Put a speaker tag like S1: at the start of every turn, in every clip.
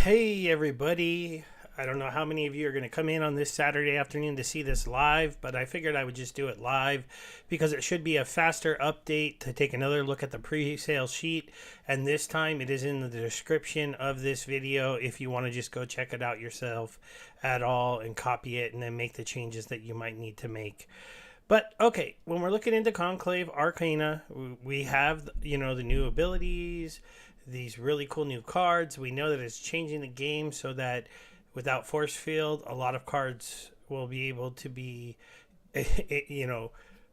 S1: Hey everybody. I don't know how many of you are going to come in on this Saturday afternoon to see this live, but I figured I would just do it live because it should be a faster update to take another look at the pre-sale sheet. And this time it is in the description of this video if you want to just go check it out yourself at all and copy it and then make the changes that you might need to make. But okay, when we're looking into Conclave Arcana, we have, the new abilities, these really cool new cards. We know that it's changing the game so that without force field, a lot of cards will be able to be,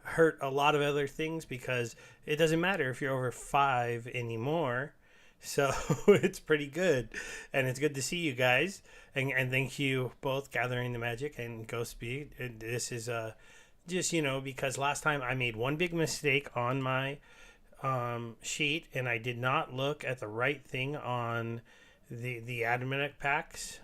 S1: hurt a lot of other things because it doesn't matter if you're over 5 anymore. So it's pretty good. And it's good to see you guys. And thank you both, Gathering the Magic and Ghost Speed. This is just, because last time I made one big mistake on my sheet, and I did not look at the right thing on the Adamanic packs.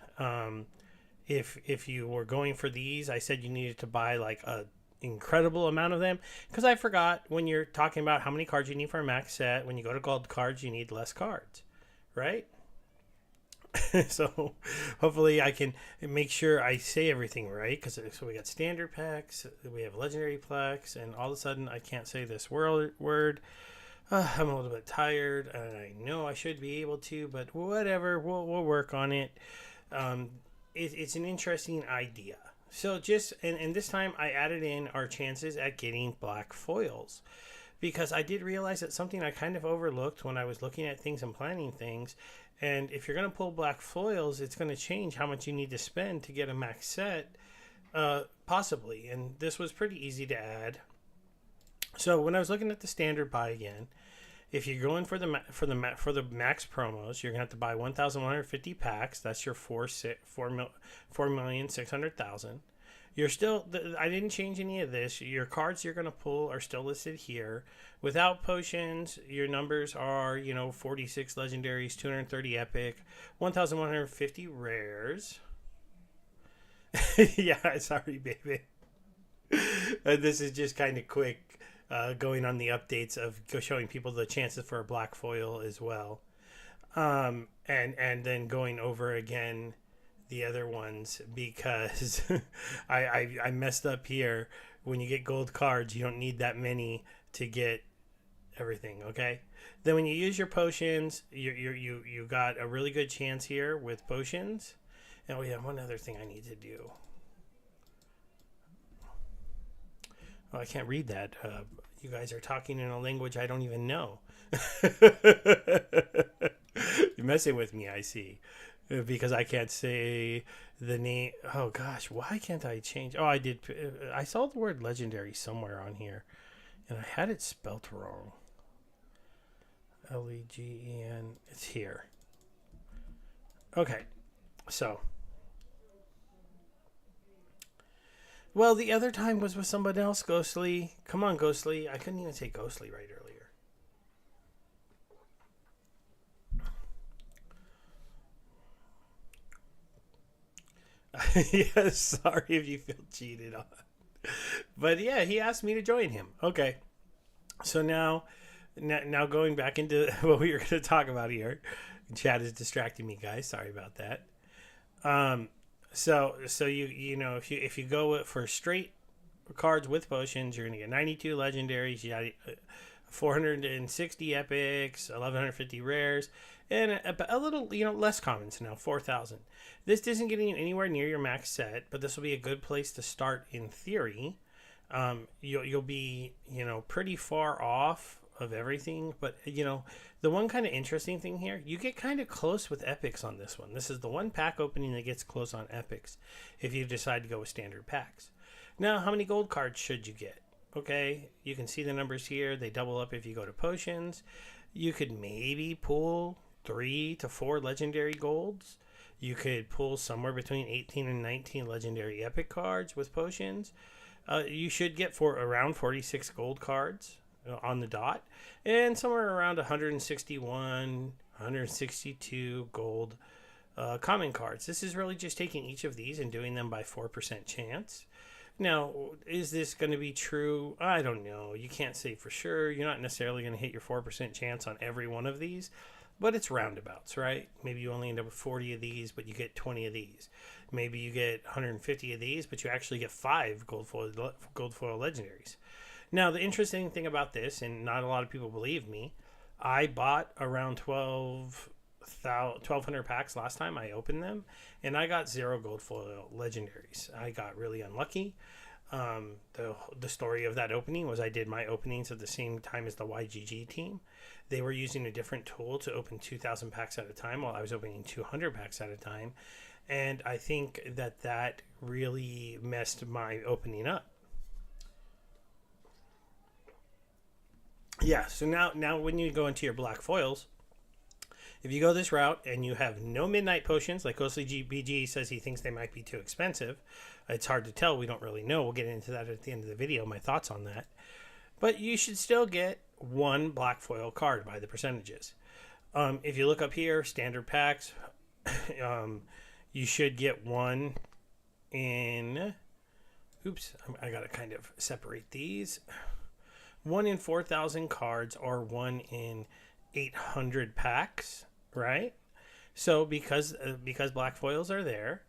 S1: If you were going for these, I said you needed to buy like a incredible amount of them because I forgot when you're talking about how many cards you need for a max set. When you go to gold cards, you need less cards, right? So hopefully I can make sure I say everything right because so we got standard packs, we have legendary packs, and all of a sudden I can't say this word. I'm a little bit tired, and I know I should be able to, but whatever, we'll work on it. It's an interesting idea. So and this time I added in our chances at getting black foils because I did realize that something I kind of overlooked when I was looking at things and planning things. And if you're going to pull black foils, it's going to change how much you need to spend to get a max set, possibly. And this was pretty easy to add. So when I was looking at the standard buy again, if you're going for the max promos, you're gonna have to buy 1,150 packs. That's your 4,600,000. You're still. I didn't change any of this. Your cards you're gonna pull are still listed here. Without potions, your numbers are 46 legendaries, 230 epic, 1,150 rares. Yeah, sorry, baby. This is just kind of quick. Going on the updates of showing people the chances for a black foil as well, and then going over again the other ones because I messed up here. When you get gold cards, you don't need that many to get everything. Okay, then when you use your potions, you got a really good chance here with potions. And we have one other thing I need to do. Oh, I can't read that. You guys are talking in a language I don't even know. You're messing with me, I see. Because I can't say the name. Oh, gosh. Why can't I change? Oh, I did. I saw the word legendary somewhere on here. And I had it spelt wrong. L-E-G-E-N. It's here. Okay. So. Well, the other time was with somebody else, Ghostly. Come on, Ghostly. I couldn't even say Ghostly right earlier. Yes, sorry if you feel cheated on. But yeah, he asked me to join him. Okay. So now going back into what we were going to talk about here. Chad is distracting me, guys. Sorry about that. So if you go for straight cards with potions, you're gonna get 92 legendaries, you got 460 epics, 1150 rares, and a little less commons now, 4,000. This isn't getting you anywhere near your max set, but this will be a good place to start in theory. You'll be pretty far off of everything, but the one kind of interesting thing here, you get kind of close with epics on this one. This is the one pack opening that gets close on epics if you decide to go with standard packs. Now, how many gold cards should you get? Okay, you can see the numbers here. They double up if you go to potions. You could maybe pull 3 to 4 legendary golds. You could pull somewhere between 18 and 19 legendary epic cards with potions. You should get for around 46 gold cards on the dot, and somewhere around 161, 162 gold common cards. This is really just taking each of these and doing them by 4% chance. Now, is this going to be true? I don't know. You can't say for sure. You're not necessarily going to hit your 4% chance on every one of these, but it's roundabouts, right? Maybe you only end up with 40 of these, but you get 20 of these. Maybe you get 150 of these, but you actually get 5 gold foil legendaries. Now, the interesting thing about this, and not a lot of people believe me, I bought around 1,200 packs last time I opened them, and I got 0 gold foil legendaries. I got really unlucky. The story of that opening was I did my openings at the same time as the YGG team. They were using a different tool to open 2,000 packs at a time while I was opening 200 packs at a time. And I think that really messed my opening up. Yeah, so now when you go into your black foils, if you go this route and you have no midnight potions, like Ghostly BG says he thinks they might be too expensive. It's hard to tell. We don't really know. We'll get into that at the end of the video, my thoughts on that. But you should still get 1 black foil card by the percentages. If you look up here, standard packs, you should get 1 in... Oops, I got to kind of separate these. 1 in 4,000 cards or 1 in 800 packs, right? So because black foils are there,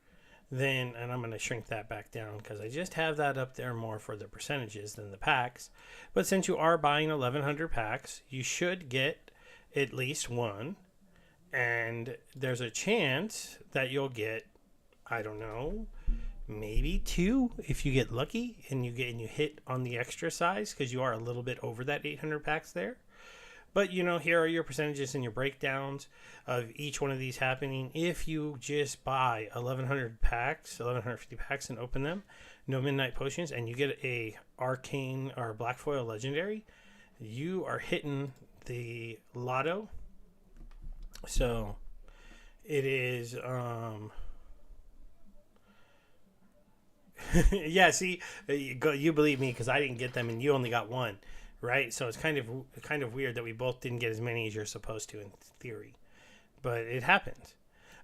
S1: then, and I'm going to shrink that back down because I just have that up there more for the percentages than the packs. But since you are buying 1,100 packs, you should get at least 1. And there's a chance that you'll get, I don't know, maybe 2 if you get lucky and you hit on the extra size because you are a little bit over that 800 packs there. But, here are your percentages and your breakdowns of each one of these happening. If you just buy 1,100 packs, 1,150 packs and open them, no midnight potions, and you get a Arcane or black foil legendary, you are hitting the lotto. So it is, yeah, see, you believe me because I didn't get them and you only got 1. Right, so it's kind of weird that we both didn't get as many as you're supposed to in theory, but it happens.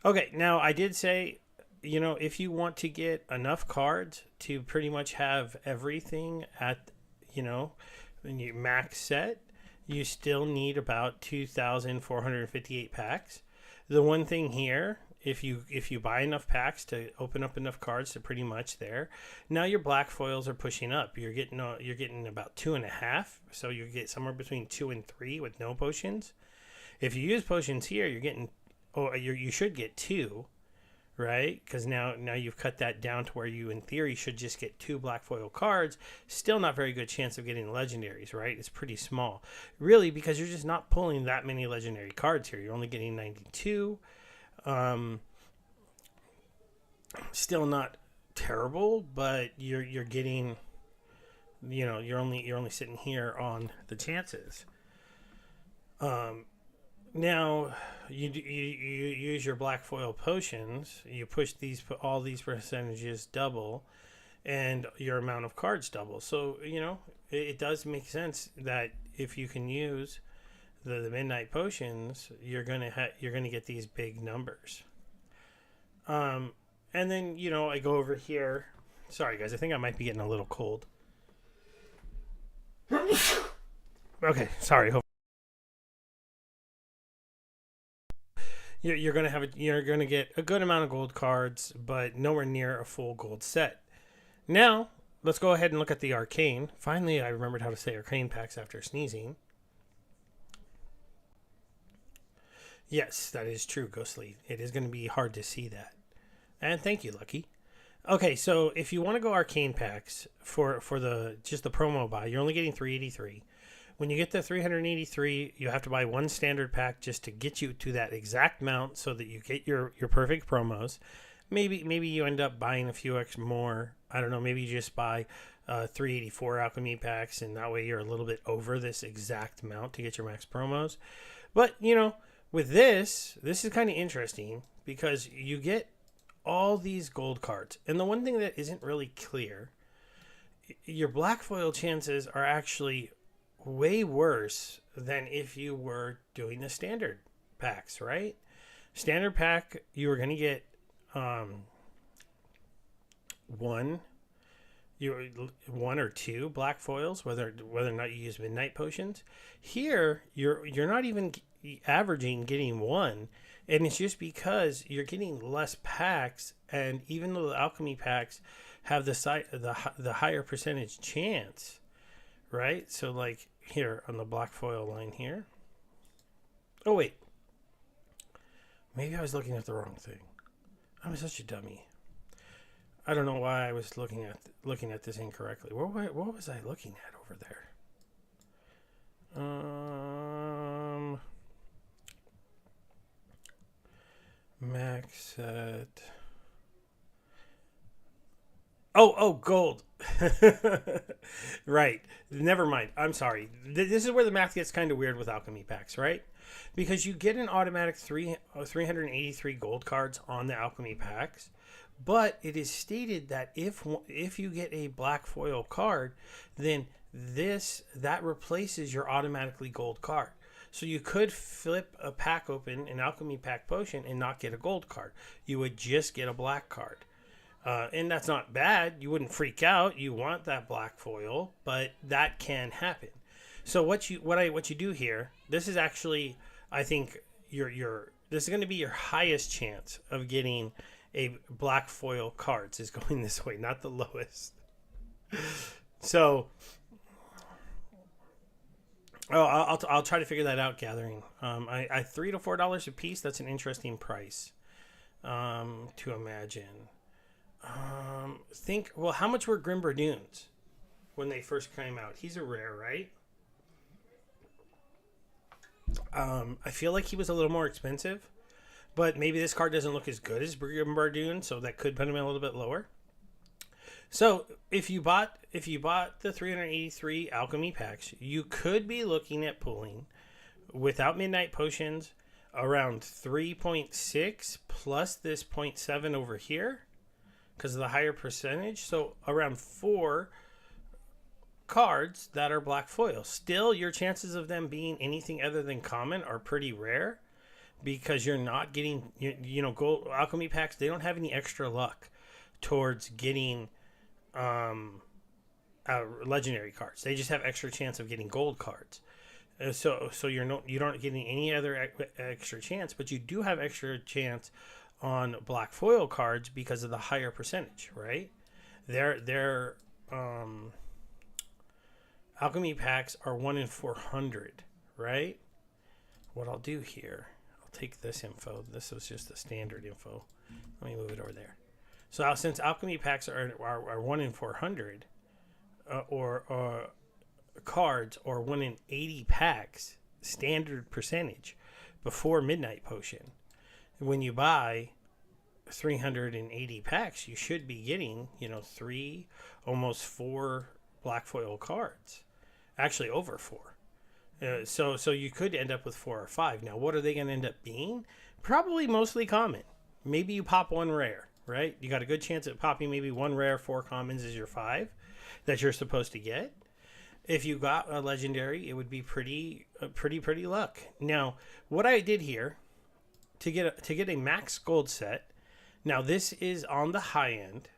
S1: Okay, now I did say, if you want to get enough cards to pretty much have everything at, when you max set, you still need about 2,458 packs. The one thing here, if you buy enough packs to open up enough cards to pretty much there, now your black foils are pushing up. You're getting about 2.5, so you get somewhere between 2 and 3 with no potions. If you use potions here, you're getting, you should get 2, right? Because now you've cut that down to where you in theory should just get 2 black foil cards. Still not very good chance of getting legendaries, right? It's pretty small, really, because you're just not pulling that many legendary cards here. You're only getting 92. Still not terrible, but you're getting, you're only sitting here on the chances. Now you use your black foil potions. You push all these percentages double, and your amount of cards double. So it does make sense that if you can use the midnight potions, you're gonna get these big numbers. And then I go over here. Sorry guys, I think I might be getting a little cold. Okay, sorry. You're gonna get a good amount of gold cards, but nowhere near a full gold set. Now let's go ahead and look at the Arcane. Finally, I remembered how to say Arcane packs after sneezing. Yes, that is true, Ghostly. It is going to be hard to see that. And thank you, Lucky. Okay, so if you want to go Arcane packs for just the promo buy, you're only getting 383. When you get to 383, you have to buy 1 standard pack just to get you to that exact amount so that you get your perfect promos. Maybe you end up buying a few X more. I don't know, maybe you just buy 384 alchemy packs, and that way you're a little bit over this exact amount to get your max promos. But, with this is kind of interesting because you get all these gold cards. And the one thing that isn't really clear, your black foil chances are actually way worse than if you were doing the standard packs, right? Standard pack, you were going to get one or two black foils, whether or not you use midnight potions. Here, you're not even averaging getting one, and it's just because you're getting less packs, and even though the alchemy packs have the higher percentage chance, right? So like here on the black foil line here. Oh wait, maybe I was looking at the wrong thing. I'm such a dummy. I don't know why I was looking at this incorrectly. What was I looking at over there? Max set. Oh, gold. Right. Never mind. I'm sorry. This is where the math gets kind of weird with alchemy packs, right? Because you get an automatic 383 gold cards on the alchemy packs, but it is stated that if you get a black foil card, then that replaces your automatically gold card. So you could flip a pack open, an alchemy pack potion, and not get a gold card. You would just get a black card. And that's not bad. You wouldn't freak out. You want that black foil, but that can happen. So what you do here, this is actually, I think this is going to be your highest chance of getting a black foil cards is going this way, not the lowest. So, I'll try to figure that out. Gathering, I $3 to $4 a piece. That's an interesting price to imagine. How much were Grimbardunes when they first came out? He's a rare, right? I feel like he was a little more expensive, but maybe this card doesn't look as good as Grimbardoon, so that could put him a little bit lower. So if you bought the 383 alchemy packs, you could be looking at pulling without midnight potions around 3.6 plus this 0.7 over here because of the higher percentage. So around 4 cards that are black foil. Still, your chances of them being anything other than common are pretty rare because you're not getting, gold alchemy packs. They don't have any extra luck towards getting legendary cards. They just have extra chance of getting gold cards. So you aren't getting any other extra chance, but you do have extra chance on black foil cards because of the higher percentage, right? Their alchemy packs are 1 in 400, right? What I'll do here, I'll take this info. This was just the standard info. Let me move it over there. So since alchemy packs are 1 in 400, or cards, or 1 in 80 packs, standard percentage before midnight potion, when you buy 380 packs, you should be getting 3, almost 4 black foil cards. Actually, over 4. So you could end up with 4 or 5. Now, what are they going to end up being? Probably mostly common. Maybe you pop 1 rare, right? You got a good chance at popping maybe 1 rare, 4 commons is your 5 that you're supposed to get. If you got a legendary, it would be pretty luck. Now, what I did here to get a max gold set. Now, this is on the high end.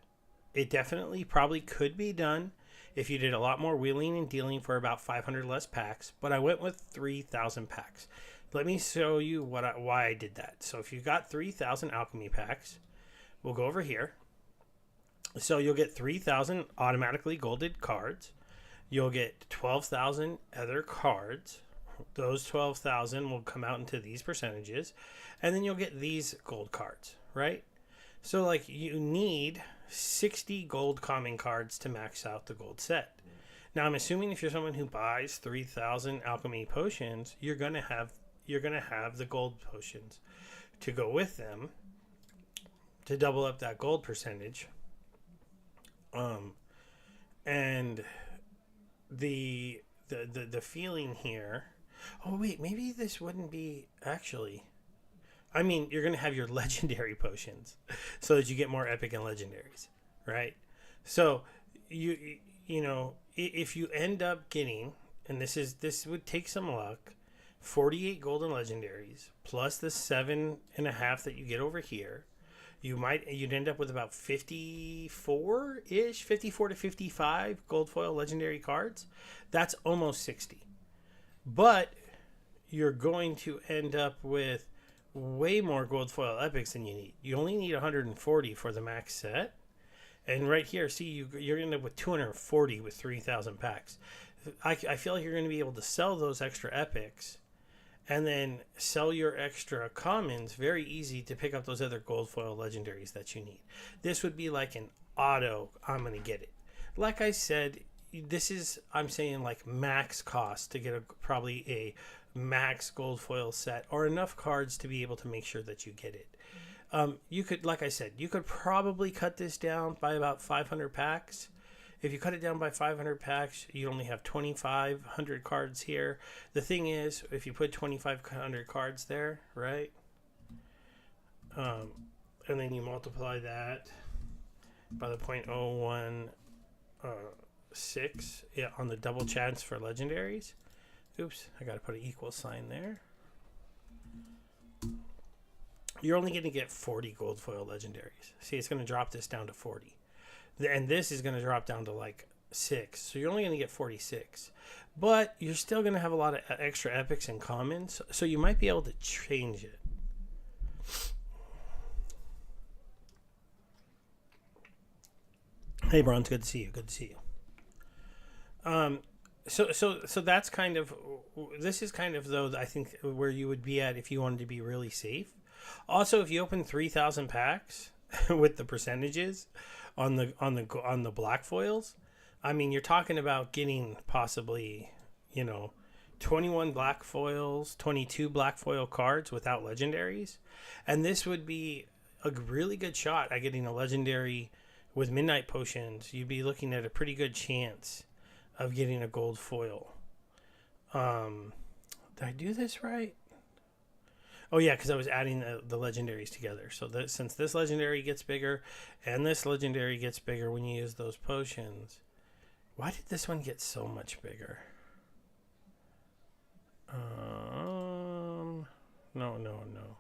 S1: It definitely probably could be done if you did a lot more wheeling and dealing for about 500 less packs, but I went with 3,000 packs. Let me show you why I did that. So if you got 3,000 alchemy packs, we'll go over here. So you'll get 3,000 automatically golded cards. You'll get 12,000 other cards. Those 12,000 will come out into these percentages, and then you'll get these gold cards, right? So like you need 60 gold common cards to max out the gold set. Now I'm assuming if you're someone who buys 3,000 alchemy potions, you're gonna have the gold potions to go with them to double up that gold percentage. And the feeling here. Oh wait, maybe this wouldn't be actually. I mean, you're going to have your legendary potions so that you get more epic and legendaries, right? So you know, if you end up getting, and this would take some luck, 48 golden legendaries plus the 7.5 that you get over here, you'd end up with about 54 to 55 gold foil legendary cards. That's almost 60. But you're going to end up with way more gold foil epics than you need. You only need 140 for the max set. And right here, see, you're going to end up with 240 with 3,000 packs. I feel like you're going to be able to sell those extra epics and then sell your extra commons very easy to pick up those other gold foil legendaries that you need. This would be like an auto, I'm going to get it. Like I said, this is, I'm saying like max cost to get probably a max gold foil set or enough cards to be able to make sure that you get it. You could, like I said, you could probably cut this down by about 500 packs. If you cut it down by 500 packs, you only have 2,500 cards here. The thing is, if you put 2,500 cards there, right? And then you multiply that by the 0.016 on the double chance for legendaries. Oops, I got to put an equal sign there. You're only going to get 40 gold foil legendaries. See, it's going to drop this down to 40. And this is going to drop down to like 6. So you're only going to get 46. But you're still going to have a lot of extra epics and commons. So you might be able to change it. Hey, Bronze, good to see you. Good to see you. So that's kind of, this is kind of though, I think where you would be at if you wanted to be really safe. Also, if you open 3,000 packs with the percentages on the black foils, I mean, you're talking about getting possibly, 21 black foils, 22 black foil cards without legendaries, and this would be a really good shot at getting a legendary with midnight potions. You'd be looking at a pretty good chance of getting a gold foil. Did I do this right? Oh yeah, because I was adding the legendaries together. So that since this legendary gets bigger and this legendary gets bigger when you use those potions, why did this one get so much bigger? No.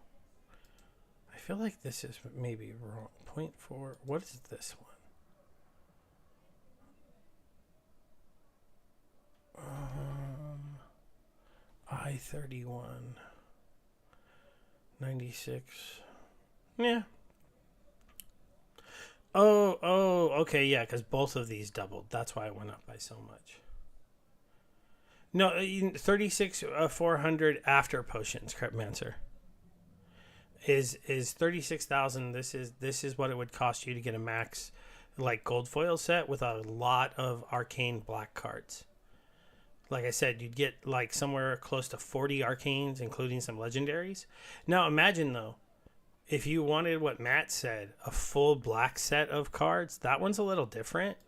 S1: I feel like this is maybe wrong. 0.4. What is this one? I-31. 96. Yeah. Oh, okay, yeah, because both of these doubled. That's why it went up by so much. No, 36 400 after potions, Crepmancer. Is 36,000. This is what it would cost you to get a max like gold foil set with a lot of arcane black cards. Like I said, you'd get like somewhere close to 40 arcanes, including some legendaries. Now imagine though, if you wanted what Matt said, a full black set of cards, that one's a little different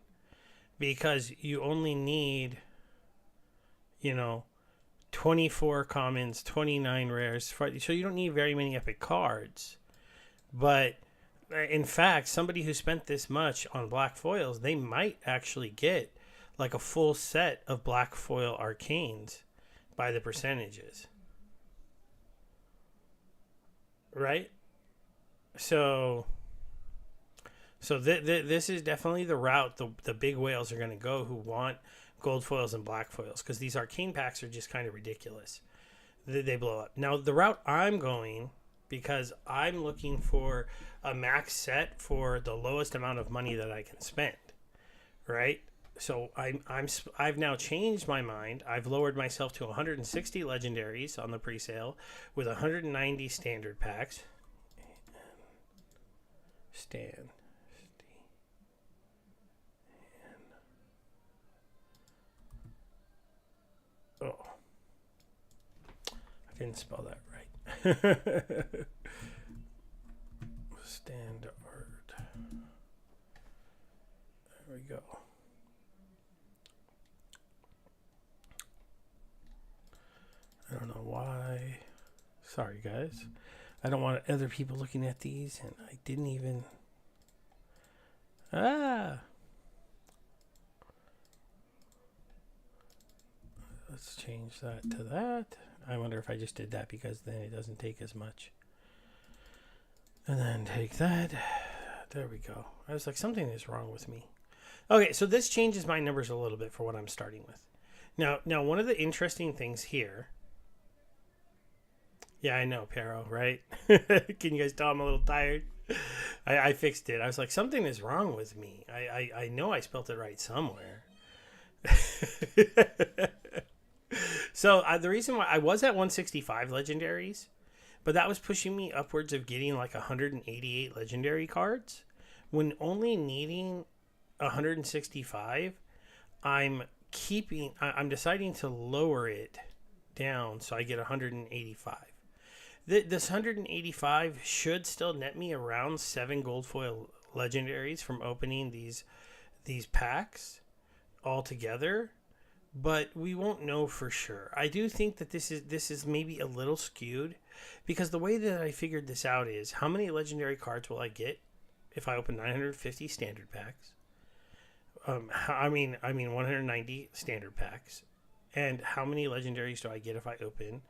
S1: because you only need, 24 commons, 29 rares. So you don't need very many epic cards. But in fact, somebody who spent this much on black foils, they might actually get like a full set of black foil arcanes by the percentages. Right? So this is definitely the route the big whales are going to go who want gold foils and black foils, because these arcane packs are just kind of ridiculous. They blow up. Now, the route I'm going, because I'm looking for a max set for the lowest amount of money that I can spend, right? So I've now changed my mind. I've lowered myself to 160 legendaries on the presale with 190 standard packs. Oh, I didn't spell that right. Standard. There we go. I don't know why. Sorry, guys. I don't want other people looking at these, and I didn't even... Let's change that to that. I wonder if I just did that because then it doesn't take as much. And then take that. There we go. I was like, something is wrong with me. Okay, so this changes my numbers a little bit for what I'm starting with. Now, one of the interesting things here Yeah, I know, Pero, right? Can you guys tell I'm a little tired? I fixed it. I was like, something is wrong with me. I know I spelled it right somewhere. So the reason why I was at 165 legendaries, but that was pushing me upwards of getting like 188 legendary cards. When only needing 165, I'm deciding to lower it down so I get 185. This 185 should still net me around 7 gold foil legendaries from opening these packs all together, but we won't know for sure. I do think that this is maybe a little skewed, because the way that I figured this out is, how many legendary cards will I get if I open 950 standard packs? I mean 190 standard packs, and how many legendaries do I get if I open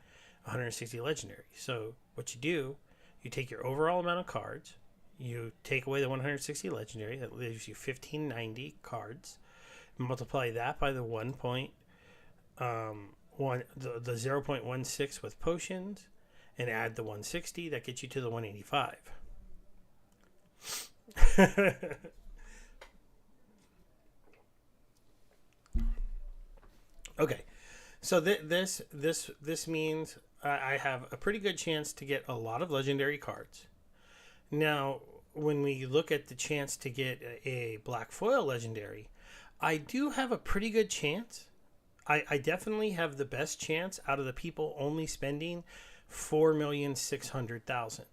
S1: 160 legendaries? So what you do, you take your overall amount of cards, you take away the 160 legendary, that leaves you 1590 cards. Multiply that by the 0.16 with potions, and add the 160. That gets you to the 185. Okay, so this means I have a pretty good chance to get a lot of legendary cards. Now, when we look at the chance to get a black foil legendary, I do have a pretty good chance. I definitely have the best chance out of the people only spending 4,600,000,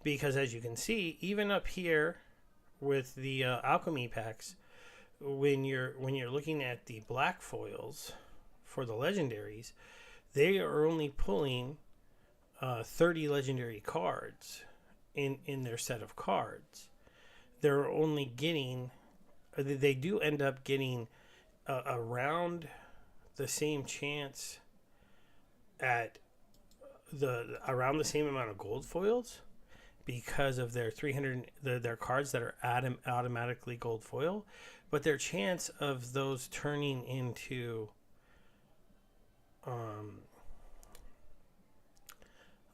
S1: because as you can see, even up here with the alchemy packs, when you're looking at the black foils for the legendaries, they are only pulling 30 legendary cards in their set of cards. They're only getting, they do end up getting around the same chance at around the same amount of gold foils, because of their 300 their cards that are automatically gold foil, but their chance of those turning into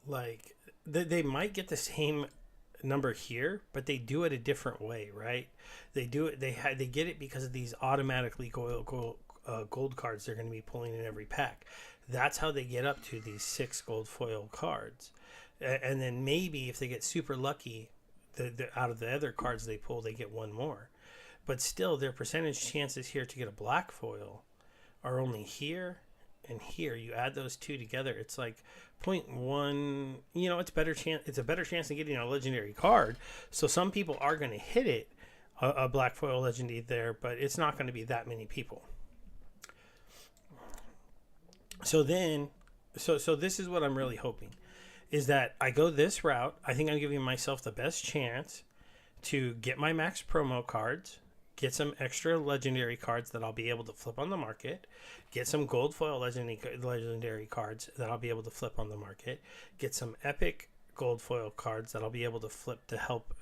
S1: like they might get the same number here, but they do it a different way, right? They do it. They get it because of these automatically gold cards they're going to be pulling in every pack. That's how they get up to these 6 gold foil cards, and then maybe if they get super lucky, out of the other cards they pull, they get one more. But still, their percentage chances here to get a black foil are only here and here. You add those two together, it's like 0.1. You know, it's a better chance than getting a legendary card. So some people are going to hit it, a black foil legendary there, but it's not going to be that many people. So then, so this is what I'm really hoping, is that I go this route. I think I'm giving myself the best chance to get my max promo cards, get some extra legendary cards that I'll be able to flip on the market, get some gold foil legendary cards that I'll be able to flip on the market, get some epic gold foil cards that I'll be able to flip to help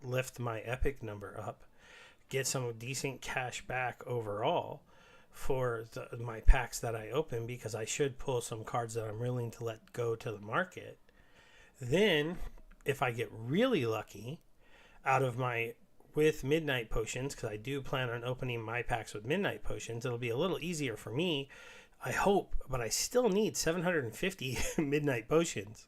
S1: lift my epic number up, get some decent cash back overall for my packs that I open, because I should pull some cards that I'm willing to let go to the market. Then, if I get really lucky with midnight potions, because I do plan on opening my packs with midnight potions, it'll be a little easier for me, I hope, but I still need 750 midnight potions,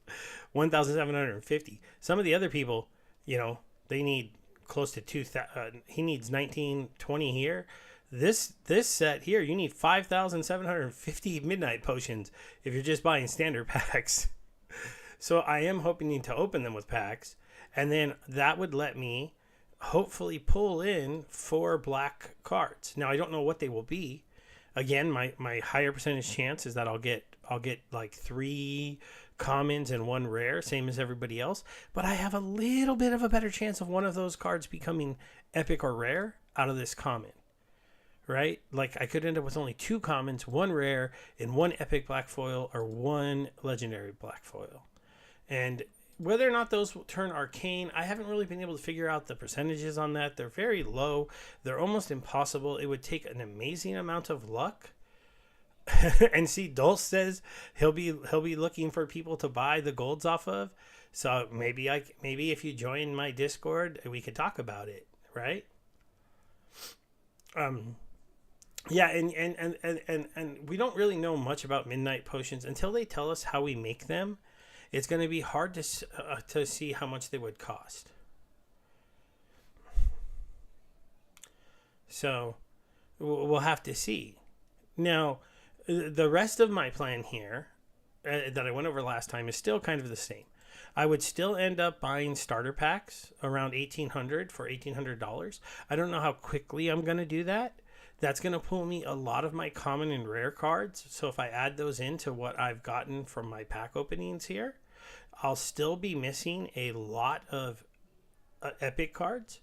S1: 1,750. Some of the other people, they need close to 2,000. He needs 1920 here. This set here, you need 5,750 midnight potions if you're just buying standard packs. So I am hoping to open them with packs, and then that would let me hopefully pull in 4 black cards. Now I don't know what they will be. Again, my higher percentage chance is that I'll get like 3 commons and 1 rare, same as everybody else. But I have a little bit of a better chance of one of those cards becoming epic or rare out of this common. Right? Like I could end up with only 2 commons, 1 rare, and 1 epic black foil, or 1 legendary black foil. And whether or not those will turn arcane, I haven't really been able to figure out the percentages on that. They're very low. They're almost impossible. It would take an amazing amount of luck And see, Dulce says he'll be looking for people to buy the golds off of. So maybe if you join my Discord, we could talk about it, right? Yeah, and we don't really know much about midnight potions until they tell us how we make them. It's going to be hard to see how much they would cost. So we'll have to see. Now, the rest of my plan here that I went over last time is still kind of the same. I would still end up buying starter packs around $1,800 for $1,800. I don't know how quickly I'm going to do that. That's going to pull me a lot of my common and rare cards. So if I add those into what I've gotten from my pack openings here, I'll still be missing a lot of epic cards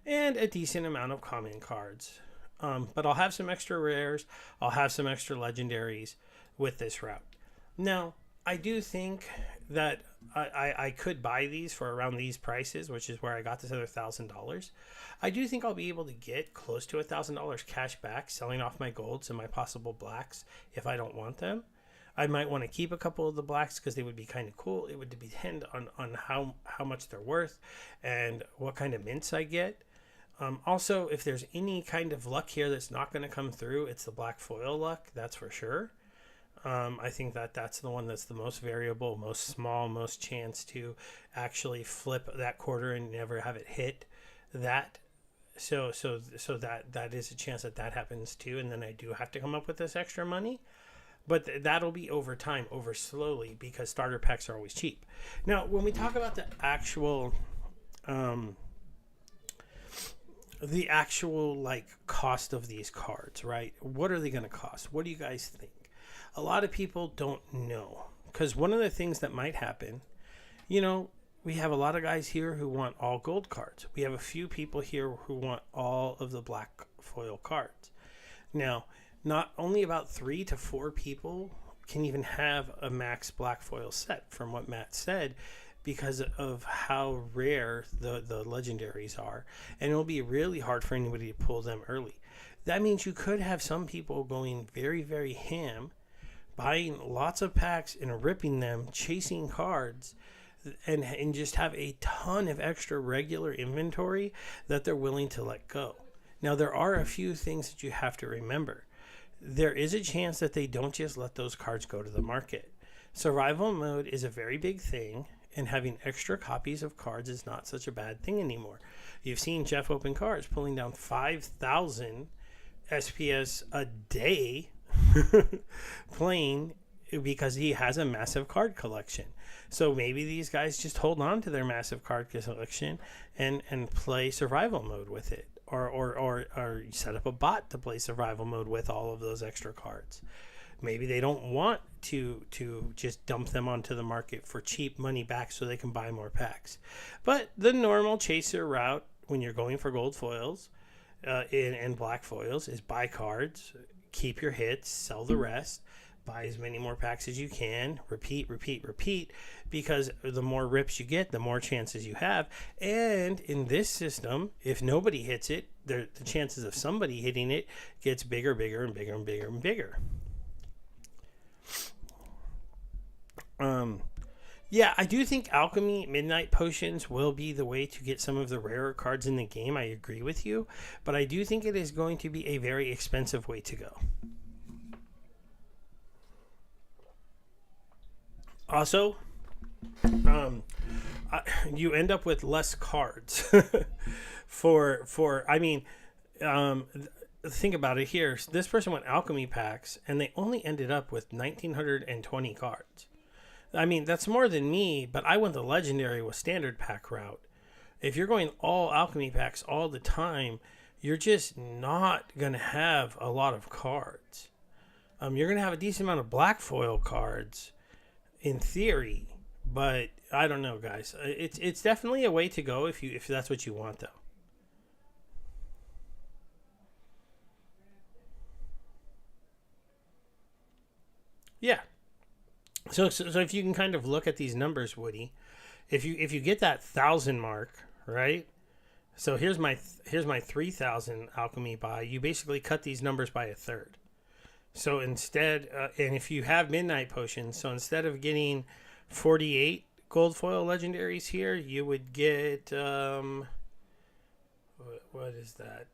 S1: and a decent amount of common cards. But I'll have some extra rares. I'll have some extra legendaries with this route. Now, I do think that I could buy these for around these prices, which is where I got this other $1,000. I do think I'll be able to get close to $1,000 cash back selling off my golds and my possible blacks if I don't want them. I might want to keep a couple of the blacks because they would be kind of cool. It would depend on how much they're worth and what kind of mints I get. Also, if there's any kind of luck here that's not going to come through, it's the black foil luck, that's for sure. I think that's the one that's the most variable, most small, most chance to actually flip that quarter and never have it hit that. So that is a chance that happens too, and then I do have to come up with this extra money. But that'll be over time, over slowly, because starter packs are always cheap. Now, when we talk about the actual like cost of these cards, right? What are they going to cost? What do you guys think? A lot of people don't know, because one of the things that might happen, we have a lot of guys here who want all gold cards. We have a few people here who want all of the black foil cards. Now, not only about 3 to 4 people can even have a max black foil set, from what Matt said, because of how rare the legendaries are. And it'll be really hard for anybody to pull them early. That means you could have some people going very, very ham, buying lots of packs and ripping them, chasing cards, and just have a ton of extra regular inventory that they're willing to let go. Now, there are a few things that you have to remember. There is a chance that they don't just let those cards go to the market. Survival mode is a very big thing, and having extra copies of cards is not such a bad thing anymore. You've seen Jeff open cards pulling down 5,000 SPS a day playing because he has a massive card collection. So maybe these guys just hold on to their massive card collection and play survival mode with it. Or set up a bot to play survival mode with all of those extra cards. Maybe they don't want to just dump them onto the market for cheap money back so they can buy more packs. But the normal chaser route when you're going for gold foils and black foils is buy cards, keep your hits, sell the rest, buy as many more packs as you can, repeat, because the more rips you get, the more chances you have. And in this system, if nobody hits it, the chances of somebody hitting it gets bigger and bigger. Yeah, I do think alchemy midnight potions will be the way to get some of the rarer cards in the game. I agree with you, but I do think it is going to be a very expensive way to go. Also, you end up with less cards think about it here. This person went alchemy packs and they only ended up with 1,920 cards. I mean, that's more than me, but I went the legendary with standard pack route. If you're going all alchemy packs all the time, you're just not going to have a lot of cards. You're going to have a decent amount of black foil cards in theory, but I don't know, guys. It's definitely a way to go if that's what you want, though. Yeah. So if you can kind of look at these numbers, Woody, if you get that 1,000 mark, right? So here's my 3,000 alchemy buy. You basically cut these numbers by a third. So instead, and if you have midnight potions, so instead of getting 48 gold foil legendaries here, you would get what is that?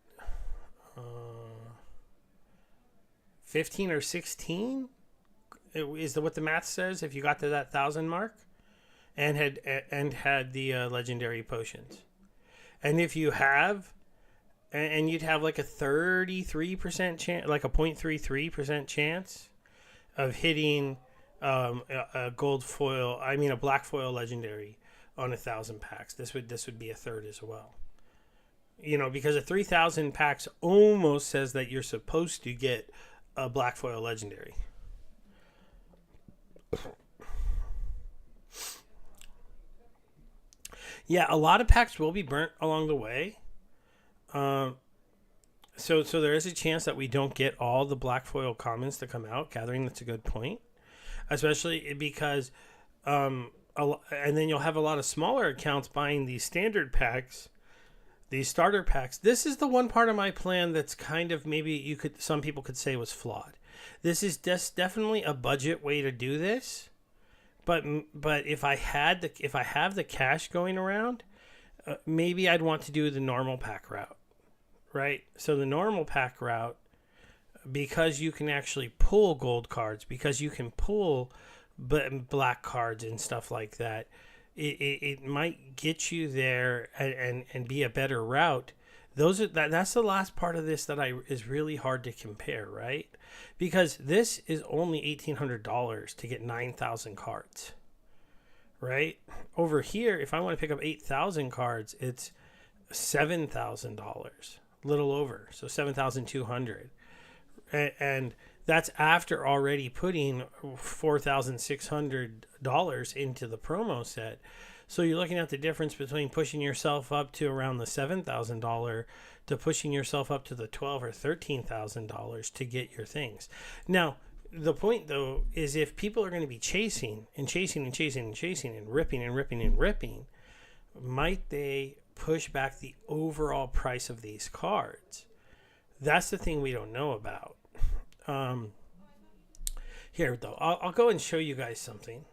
S1: 15 or 16 is what the math says. If you got to that 1,000 mark, and had the legendary potions, and if you have, and you'd have like a 33% chance, like a 0.33% chance of hitting a gold foil. I mean, a black foil legendary on 1,000 packs. This would be a third as well. Because a 3,000 packs almost says that you're supposed to get a black foil legendary. Yeah, a lot of packs will be burnt along the way. So there is a chance that we don't get all the black foil commons to come out. Gathering, that's a good point, especially because, and then you'll have a lot of smaller accounts buying these standard packs, these starter packs. This is the one part of my plan that's kind of maybe some people could say was flawed. This is definitely a budget way to do this, but if I have the cash going around, maybe I'd want to do the normal pack route. Right? So the normal pack route, because you can actually pull gold cards, because you can pull black cards and stuff like that, it might get you there and be a better route. That's the last part of this that is really hard to compare, right? Because this is only $1,800 to get 9,000 cards, right? Over here, if I want to pick up 8,000 cards, it's $7,000. Little over, so $7,200, and that's after already putting $4,600 into the promo set. So you're looking at the difference between pushing yourself up to around the $7,000 to pushing yourself up to the $12,000 or $13,000 to get your things. Now, the point though is if people are going to be chasing and ripping, might they push back the overall price of these cards? That's the thing we don't know about. Here though, I'll go and show you guys something.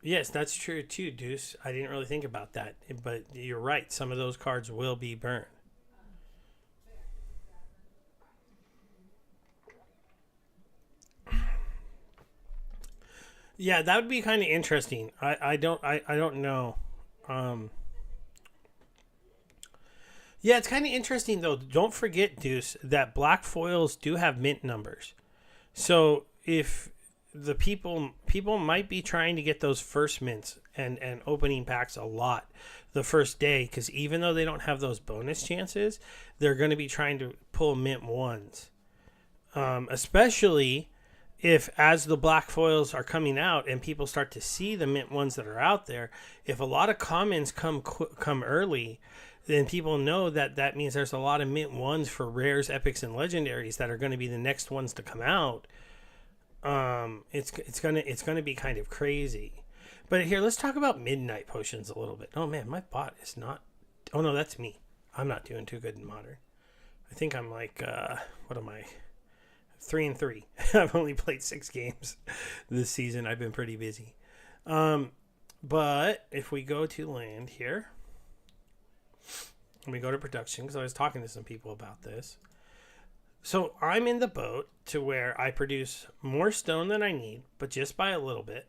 S1: Yes, that's true too, Deuce. I didn't really think about that, but you're right. Some of those cards will be burned. Yeah, that would be kind of interesting. I don't know. Um, yeah, it's kind of interesting though. Don't forget, Deuce, that black foils do have mint numbers. So if the people might be trying to get those first mints and opening packs a lot the first day, because even though they don't have those bonus chances, they're going to be trying to pull mint ones, especially if as the black foils are coming out and people start to see the mint ones that are out there. If a lot of commons come early, then people know that means there's a lot of mint ones for rares, epics, and legendaries that are going to be the next ones to come out. It's gonna be kind of crazy. But here, let's talk about midnight potions a little bit. Oh man, my bot is not. Oh no, that's me. I'm not doing too good in modern. I think I'm like, what am I? 3-3. I've only played 6 games this season. I've been pretty busy. But if we go to land here, and we go to production, because I was talking to some people about this. So I'm in the boat to where I produce more stone than I need, but just by a little bit.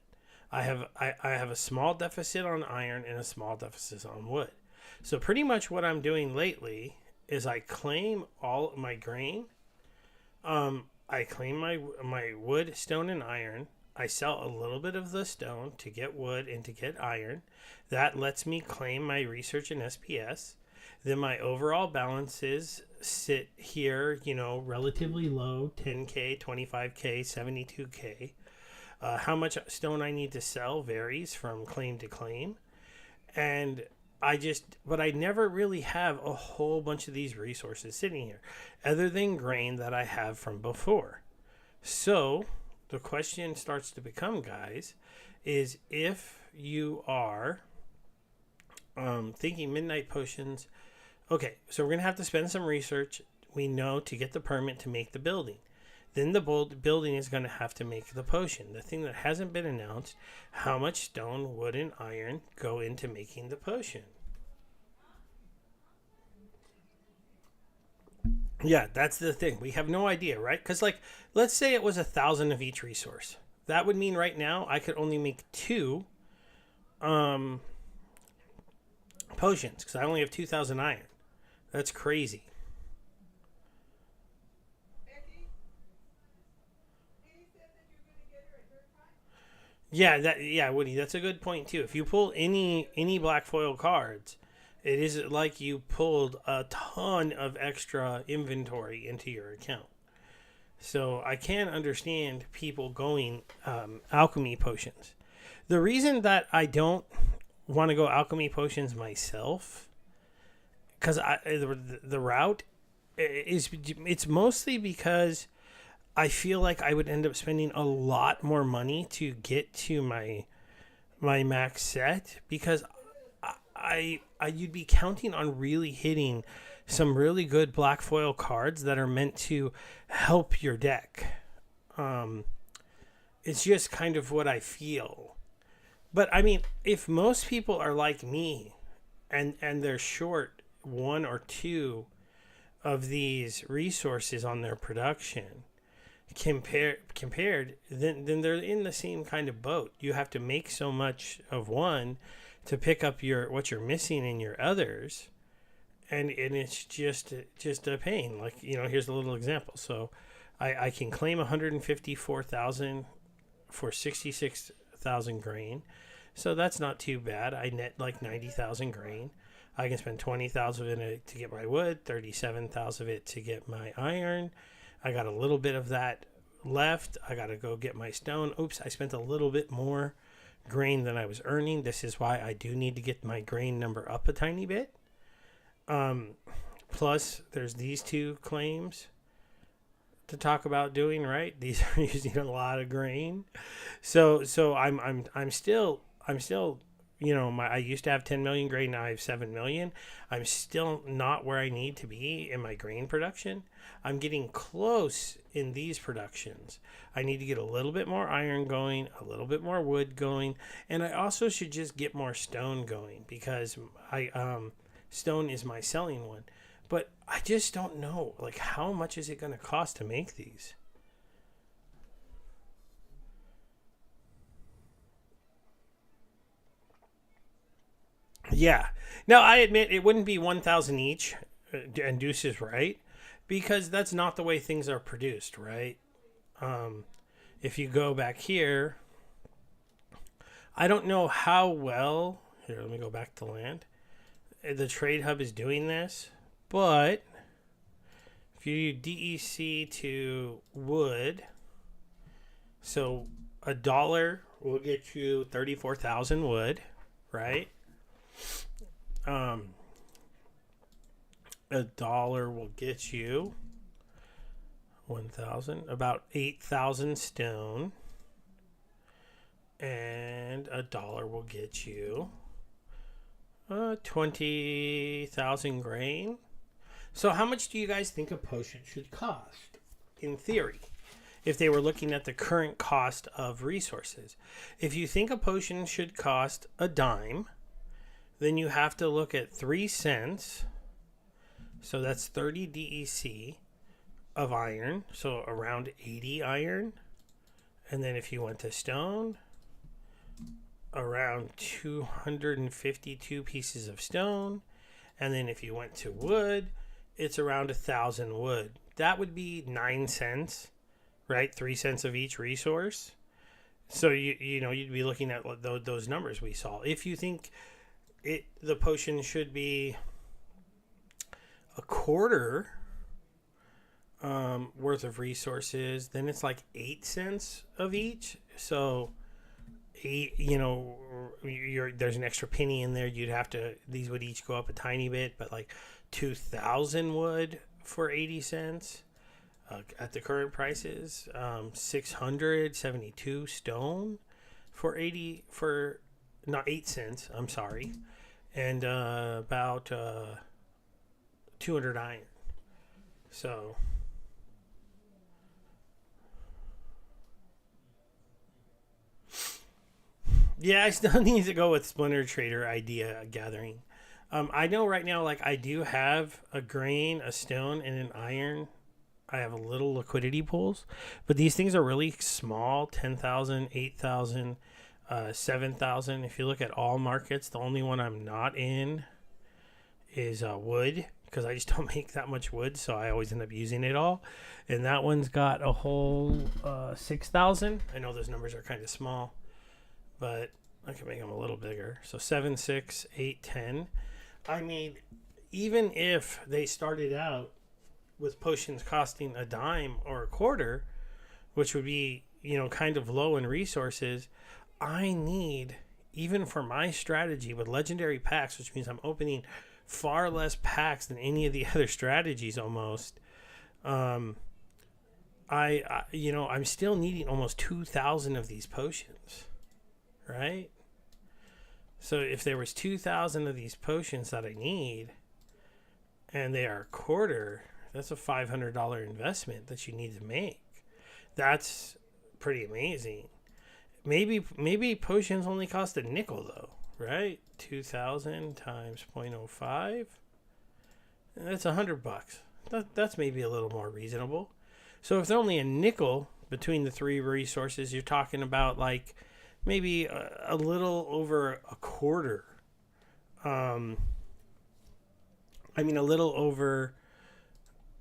S1: I have a small deficit on iron and a small deficit on wood. So pretty much what I'm doing lately is I claim all my grain. I claim my wood, stone, and iron. I sell a little bit of the stone to get wood and to get iron. That lets me claim my research and SPS. Then my overall balances sit here, relatively low, 10K, 25K, 72K. How much stone I need to sell varies from claim to claim. But I never really have a whole bunch of these resources sitting here, other than grain that I have from before. So the question starts to become, guys, is if you are Thinking midnight potions. Okay, so we're going to have to spend some research, we know, to get the permit to make the building. Then the building is going to have to make the potion. The thing that hasn't been announced, how much stone, wood, and iron go into making the potion. Yeah, that's the thing. We have no idea, right? Because, like, let's say it was 1,000 of each resource. That would mean right now I could only make 2 potions because I only have 2,000 iron. That's crazy. Yeah, Woody, that's a good point too. If you pull any black foil cards, it is like you pulled a ton of extra inventory into your account. So I can understand people going alchemy potions. The reason that I don't want to go alchemy potions myself, because the route is, it's mostly because I feel like I would end up spending a lot more money to get to my max set, because you'd be counting on really hitting some really good black foil cards that are meant to help your deck. It's just kind of what I feel. But I mean, if most people are like me and they're short 1 or 2 of these resources on their production, compared, then they're in the same kind of boat. You have to make so much of one to pick up what you're missing in your others, and it's just a pain. Like, here's a little example. So I can claim 154,000 for 66,000 grain, so that's not too bad. I net like 90,000 grain. I can spend 20,000 of it to get my wood, 37,000 of it to get my iron. I got a little bit of that left. I got to go get my stone. Oops, I spent a little bit more grain than I was earning. This is why I do need to get my grain number up a tiny bit. Plus, there's these 2 claims to talk about doing, right? These are using a lot of grain. So I'm still I used to have 10 million grain, now I have 7 million. I'm still not where I need to be in my grain production. I'm getting close in these productions. I need to get a little bit more iron going, a little bit more wood going, and I also should just get more stone going, because stone is my selling one. But I just don't know, like, how much is it going to cost to make these? Yeah. Now, I admit it wouldn't be 1,000 each, and Deuce is right, because that's not the way things are produced, right? If you go back here, I don't know how well. Here, let me go back to land. The Trade Hub is doing this, but if you do DEC to wood, so $1 will get you 34,000 wood, right? $1 will get you 1,000, about 8,000 stone, and $1 will get you 20,000 grain. So how much do you guys think a potion should cost, in theory, if they were looking at the current cost of resources? If you think a potion should cost a dime, then you have to look at 3 cents. So that's 30 DEC of iron. So around 80 iron. And then if you went to stone, around 252 pieces of stone. And then if you went to wood, it's around 1,000 wood. That would be 9 cents, right? 3 cents of each resource. So you'd be looking at those numbers we saw. If you think the potion should be a quarter worth of resources, then it's like 8 cents of each. So there's an extra penny in there. These would each go up a tiny bit, but like 2,000 wood for 80 cents at the current prices. 672 stone for not 8 cents. I'm sorry. and about 200 iron. So yeah, I still need to go with Splinter Trader idea gathering. I know right now, like I do have a grain, a stone, and an iron. I have a little liquidity pools, but these things are really small: 10,000, 8,000, 7,000. If you look at all markets, the only one I'm not in is wood because I just don't make that much wood, so I always end up using it all. And that one's got a whole 6,000. I know those numbers are kind of small, but I can make them a little bigger. So 7, 6, 8, 10. I mean, even if they started out with potions costing a dime or a quarter, which would be, kind of low in resources, I need, even for my strategy with legendary packs, which means I'm opening far less packs than any of the other strategies almost. I'm still needing almost 2,000 of these potions, right? So if there was 2,000 of these potions that I need, and they are a quarter, that's a $500 investment that you need to make. That's pretty amazing. Maybe potions only cost a nickel though, right? 2,000 times 0.05. That's $100. That's maybe a little more reasonable. So if they're only a nickel between the three resources, you're talking about like maybe a little over a quarter. A little over.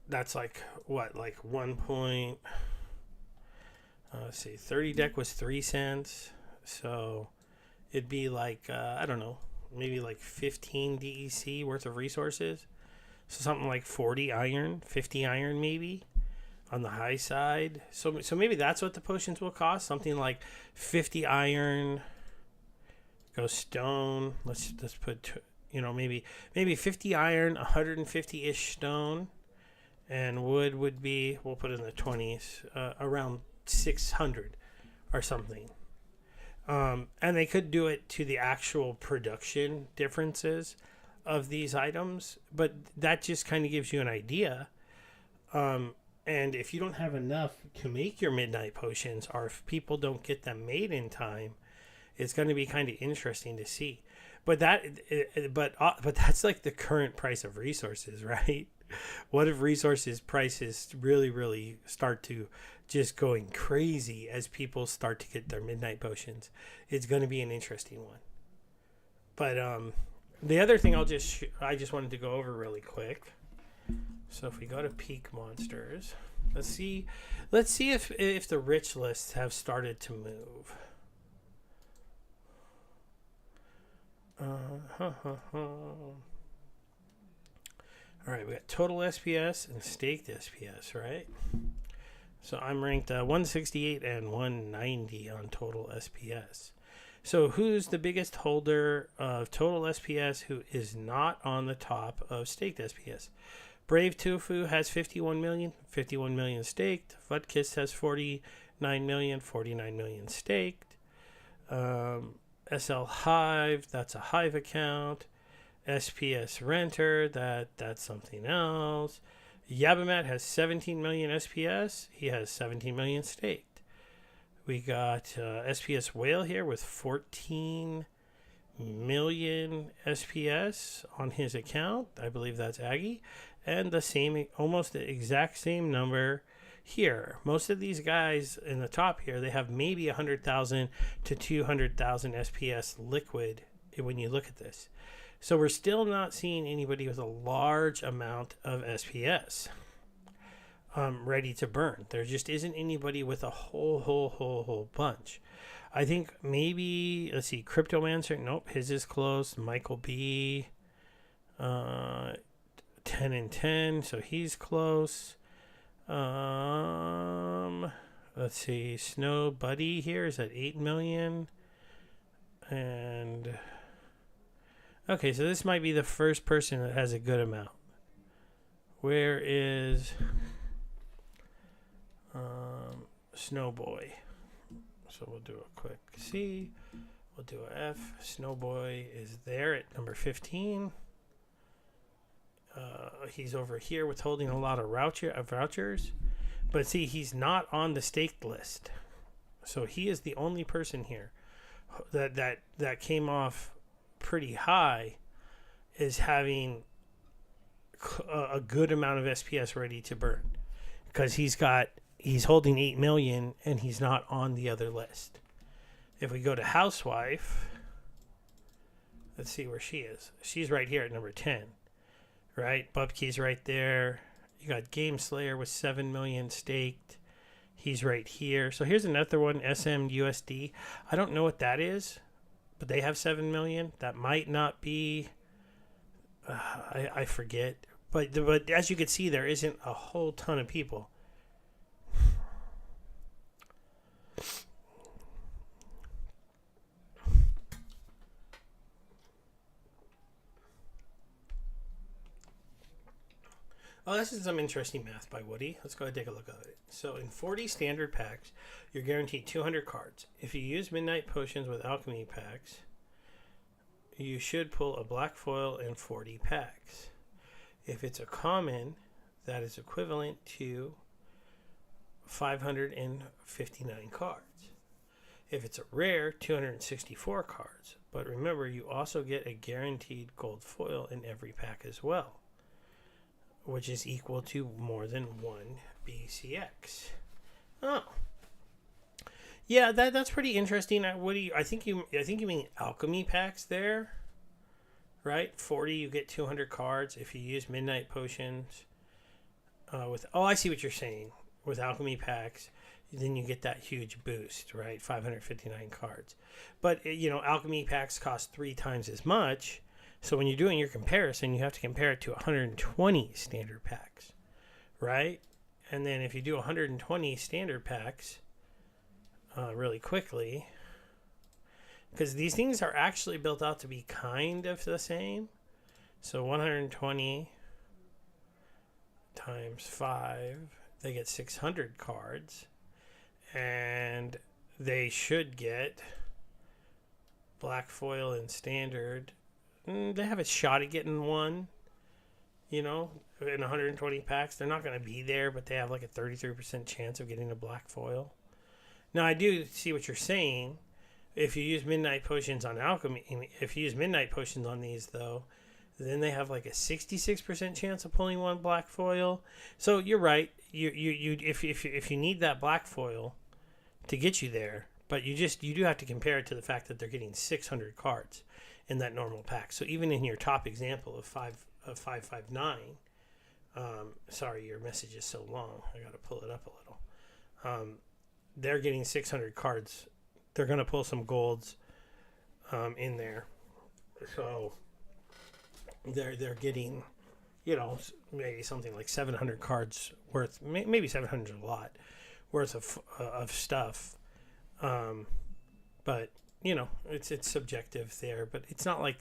S1: That's like what, like 1 point. Let's see, 30 deck was 3 cents, so it'd be like I don't know, maybe like 15 DEC worth of resources. So something like 40 iron, 50 iron maybe on the high side. So maybe that's what the potions will cost, something like 50 iron. Go stone. Let's put maybe 50 iron, 150-ish stone, and wood would be, we'll put it in the 20s, around 600 or something. And they could do it to the actual production differences of these items, but that just kind of gives you an idea. And if you don't have enough to make your midnight potions, or if people don't get them made in time, it's going to be kind of interesting to see. But that's like the current price of resources, right? What if resources prices really, really start to just going crazy as people start to get their midnight potions? It's going to be an interesting one. But the other thing I just wanted to go over really quick. So if we go to peak monsters, let's see if the rich lists have started to move. All right, we got total SPS and staked SPS, right? So I'm ranked 168 and 190 on total SPS. So who's the biggest holder of total SPS who is not on the top of staked SPS? Brave Tofu has 51 million staked. Futkist has 49 million staked. SL Hive, that's a Hive account. SPS Renter, that's something else. Yabamat has 17 million SPS. He has 17 million staked. We got SPS Whale here with 14 million SPS on his account. I believe that's Aggie. And the same, almost the exact same number here. Most of these guys in the top here, they have maybe 100,000 to 200,000 SPS liquid when you look at this. So we're still not seeing anybody with a large amount of SPS ready to burn. There just isn't anybody with a whole bunch. I think maybe, let's see, Cryptomancer, nope, his is close. Michael B, 10 and 10, so he's close. Let's see, Snow Buddy here is at 8 million. And okay, so this might be the first person that has a good amount. Where is Snowboy? So we'll do a quick see. We'll do a F. Snowboy is there at number 15. He's over here withholding a lot of vouchers. But see, he's not on the staked list. So he is the only person here that came off pretty high, is having a good amount of SPS ready to burn, because he's holding 8 million and he's not on the other list. If we go to Housewife, let's see where she is. She's right here at number 10, right? Bubkey's right there. You got Game Slayer with 7 million staked. He's right here. So here's another one, SMUSD. I don't know what that is, but they have 7 million. That might not be, I forget. But as you can see, there isn't a whole ton of people. Oh, this is some interesting math by Woody. Let's go ahead and take a look at it. So in 40 standard packs, you're guaranteed 200 cards. If you use Midnight Potions with Alchemy packs, you should pull a black foil in 40 packs. If it's a common, that is equivalent to 559 cards. If it's a rare, 264 cards. But remember, you also get a guaranteed gold foil in every pack as well, which is equal to more than 1 BCX. Oh, yeah, that's pretty interesting. I think you mean alchemy packs there, right? 40, you get 200 cards if you use Midnight Potions. I see what you're saying. With alchemy packs, then you get that huge boost, right? 559 cards. But alchemy packs cost 3 times as much. So when you're doing your comparison, you have to compare it to 120 standard packs, right? And then if you do 120 standard packs really quickly, because these things are actually built out to be kind of the same. So 120 times 5, they get 600 cards. And they should get black foil and standard. They have a shot at getting one, in 120 packs. They're not going to be there, but they have like a 33% chance of getting a black foil. Now, I do see what you're saying. If you use Midnight Potions on Alchemy, if you use Midnight Potions on these, though, then they have like a 66% chance of pulling one black foil. So you're right. If you need that black foil to get you there, but you do have to compare it to the fact that they're getting 600 cards in that normal pack. So even in your top example of 559, sorry, your message is so long. I got to pull it up a little. They're getting 600 cards. They're going to pull some golds in there. So they're getting, maybe something like 700 cards worth. Maybe 700 is a lot worth of stuff. But it's subjective there, but it's not like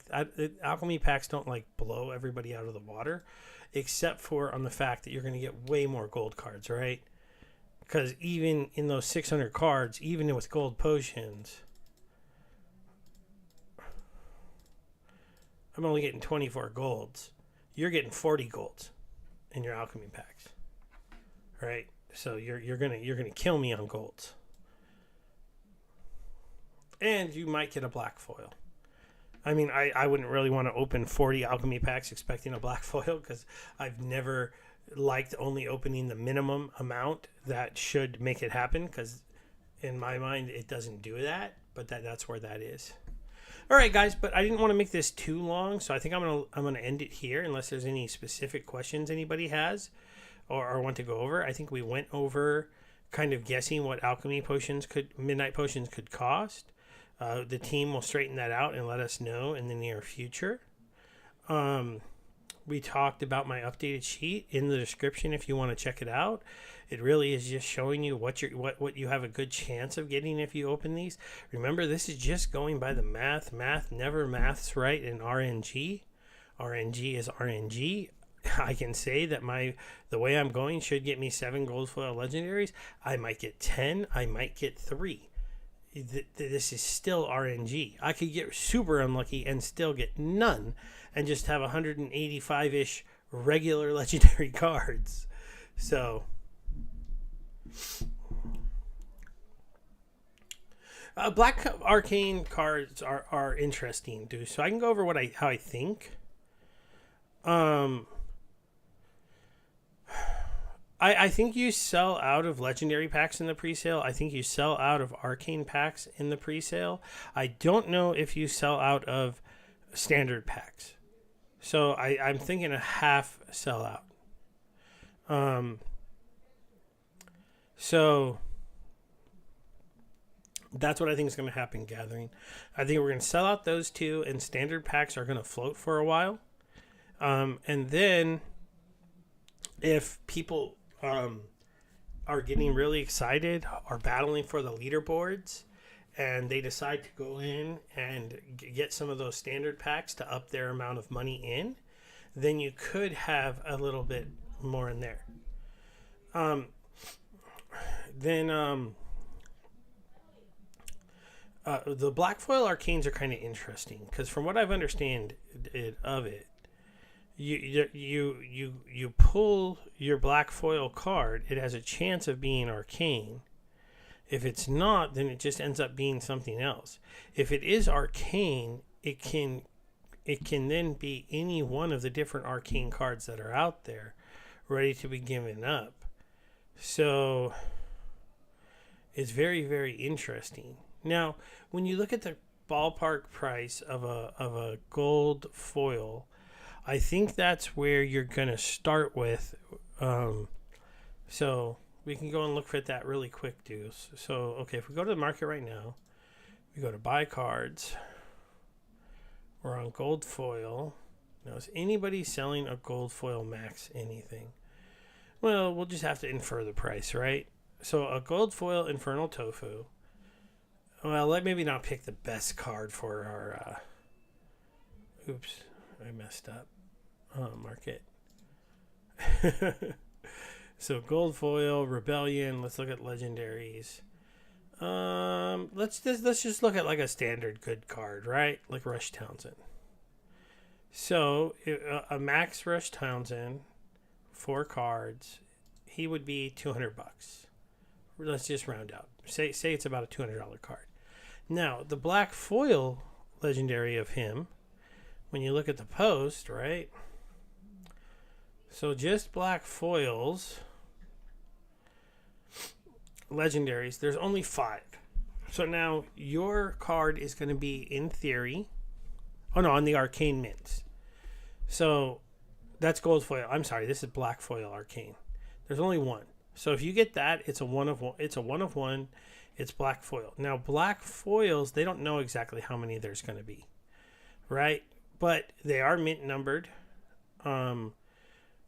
S1: alchemy packs don't like blow everybody out of the water, except for on the fact that you're going to get way more gold cards, right? Because even in those 600 cards, even with gold potions, I'm only getting 24 golds. You're getting 40 golds in your alchemy packs, right? So you're gonna kill me on golds. And you might get a black foil. I mean, I wouldn't really want to open 40 alchemy packs expecting a black foil, because I've never liked only opening the minimum amount that should make it happen, because in my mind it doesn't do that, but that's where that is. All right, guys, but I didn't want to make this too long, so I think I'm gonna end it here unless there's any specific questions anybody has or want to go over. I think we went over kind of guessing what Midnight Potions could cost. The team will straighten that out and let us know in the near future. We talked about my updated sheet in the description if you want to check it out. It really is just showing you what you have a good chance of getting if you open these. Remember, this is just going by the math. Math never maths right in RNG. RNG is RNG. I can say that the way I'm going should get me 7 gold foil legendaries. I might get 10. I might get 3. this is still RNG. I could get super unlucky and still get none and just have 185-ish regular legendary cards. So black arcane cards are interesting, dude. So I can go over how I think. I think you sell out of legendary packs in the presale. I think you sell out of arcane packs in the presale. I don't know if you sell out of standard packs. So I'm thinking a half sellout. So that's what I think is going to happen, Gathering. I think we're going to sell out those two, and standard packs are going to float for a while. And then if people are getting really excited, are battling for the leaderboards, and they decide to go in and get some of those standard packs to up their amount of money in, then you could have a little bit more in there. The black foil arcanes are kind of interesting because from what I've understand of it, you pull your black foil card, it has a chance of being arcane. If it's not, then it just ends up being something else. If it is arcane, it can then be any one of the different arcane cards that are out there ready to be given up. So it's very, very interesting. Now, when you look at the ballpark price of a gold foil, I think that's where you're going to start with. So we can go and look at that really quick, dudes. So, okay, if we go to the market right now, we go to buy cards. We're on gold foil. Now, is anybody selling a gold foil max anything? Well, we'll just have to infer the price, right? So a gold foil Infernal Tofu. Well, let maybe not pick the best card for our... oops, I messed up. Market. So gold foil, Rebellion. Let's look at legendaries. Let's just look at like a standard good card, right? Like Rush Townsend. So a max Rush Townsend, 4 cards, he would be $200. Let's just round out. Say it's about a $200 card. Now the black foil legendary of him, when you look at the post, right? So just black foils, legendaries, there's only 5. So now your card is going to be, in theory, on the arcane mints. So that's gold foil. I'm sorry, this is black foil arcane. There's only 1. So if you get that, it's a 1 of 1. It's a 1 of 1. It's black foil. Now black foils, they don't know exactly how many there's going to be, right? But they are mint numbered.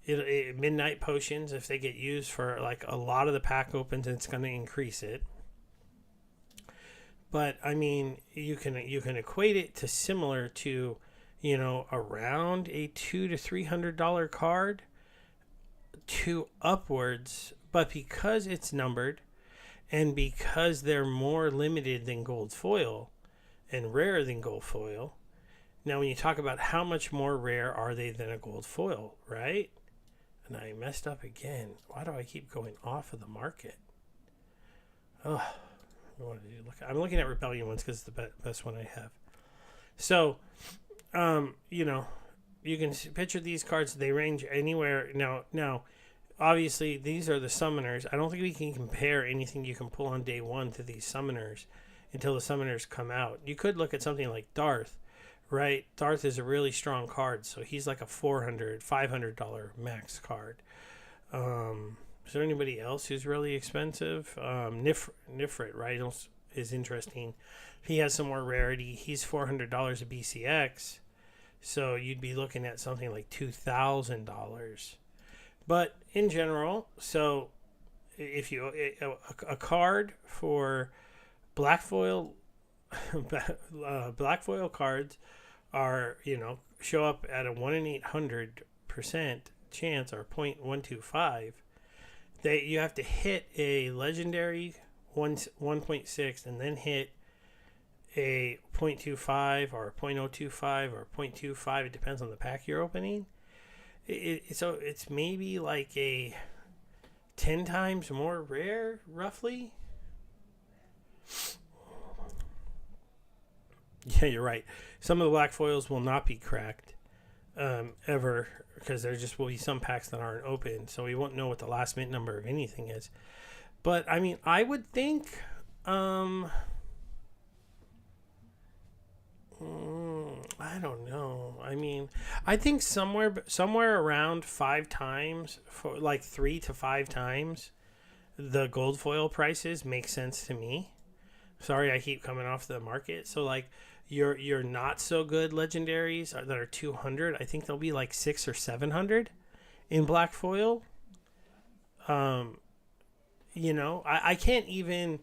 S1: Midnight potions, if they get used for like a lot of the pack opens, it's going to increase it. But I mean, you can equate it to similar to, around a $200 to $300 card to upwards. But because it's numbered, and because they're more limited than gold foil and rarer than gold foil. Now, when you talk about how much more rare are they than a gold foil, right? And I messed up again. Why do I keep going off of the market? Oh, I'm looking at Rebellion ones because it's the best one I have. So, you can picture these cards. They range anywhere. Now, obviously, these are the summoners. I don't think we can compare anything you can pull on day 1 to these summoners until the summoners come out. You could look at something like Darth. Right, Darth is a really strong card, so he's like a $400, $500 max card. Is there anybody else who's really expensive? Nifrit, right, is interesting. He has some more rarity. He's $400 a BCX, so you'd be looking at something like $2,000. But in general, so if you a card for black foil. Black foil cards are, show up at a 1 in 800% chance, or 0.125. You have to hit a legendary 1.6 and then hit a 0.25 or a 0.025 or 0.25, it depends on the pack you're opening. So it's maybe like a 10 times more rare, roughly. Yeah, you're right. Some of the black foils will not be cracked ever, because there just will be some packs that aren't open, so we won't know what the last mint number of anything is. But I mean, I would think I don't know. I mean, I think somewhere around 5 times, for like 3 to 5 times the gold foil prices make sense to me. Sorry, I keep coming off the market. So like your not so good legendaries that are 200, I think they'll be like 600 or 700 in black foil. You know, I can't even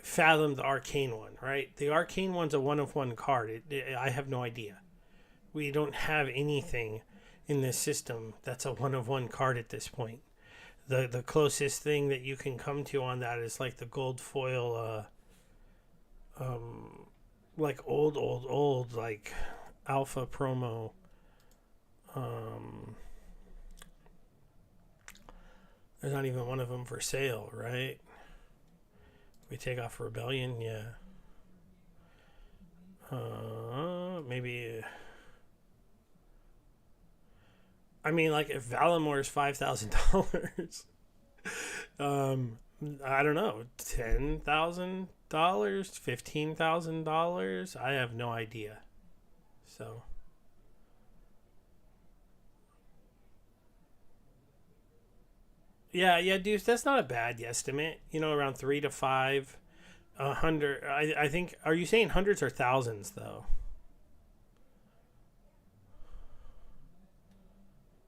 S1: fathom the Arcane one, right? The Arcane one's a 1-of-1 card. I have no idea. We don't have anything in this system that's a 1-of-1 card at this point. The closest thing that you can come to on that is like the gold foil, like old like alpha promo. There's not even one of them for sale, right? We take off Rebellion, yeah. Maybe. I mean, like if Valimor is $5,000, I don't know, $10,000, $15,000. I have no idea. So. Yeah, dude, that's not a bad guesstimate. You know, around 3 to 5, 100. I think. Are you saying hundreds or thousands though?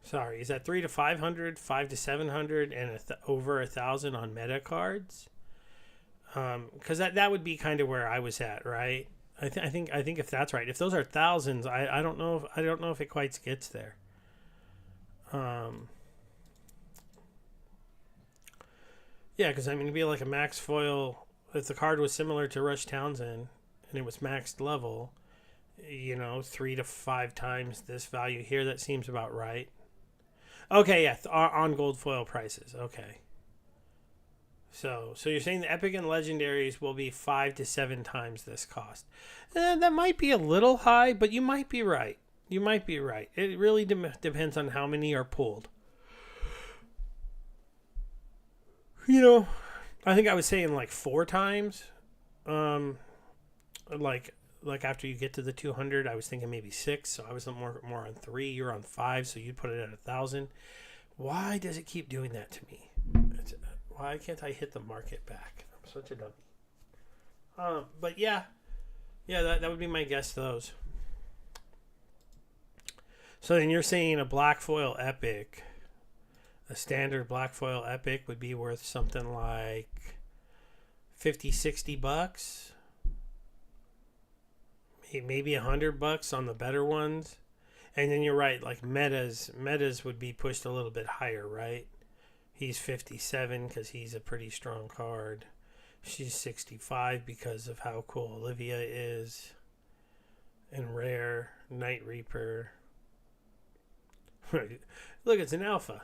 S1: Sorry, is that 3 to 500, 5 to 700, and over 1,000 on meta cards? Because that would be kind of where I was at, right? I think if that's right, if those are thousands, I don't know if it quite gets there. Yeah, because I mean, it'd be like a max foil. If the card was similar to Rush Townsend and it was maxed level, you know, 3 to 5 times this value here, that seems about right. Okay, yeah, on gold foil prices. Okay. So you're saying the epic and legendaries will be 5 to 7 times this cost. That might be a little high, but you might be right. You might be right. It really depends on how many are pulled. You know, I think I was saying like 4 times. Like after you get to the 200, I was thinking maybe 6. So I was more on 3. You're on 5, so you'd put it at 1,000. Why does it keep doing that to me? Why can't I hit the market back? I'm such a dummy. But yeah, that would be my guess to those. So then you're saying a black foil epic. A standard black foil epic would be worth something like $50-$60, maybe $100 on the better ones. And then you're right, like metas would be pushed a little bit higher, right? He's 57 because he's a pretty strong card. She's 65 because of how cool Olivia is. And rare, Night Reaper. Look, it's an alpha.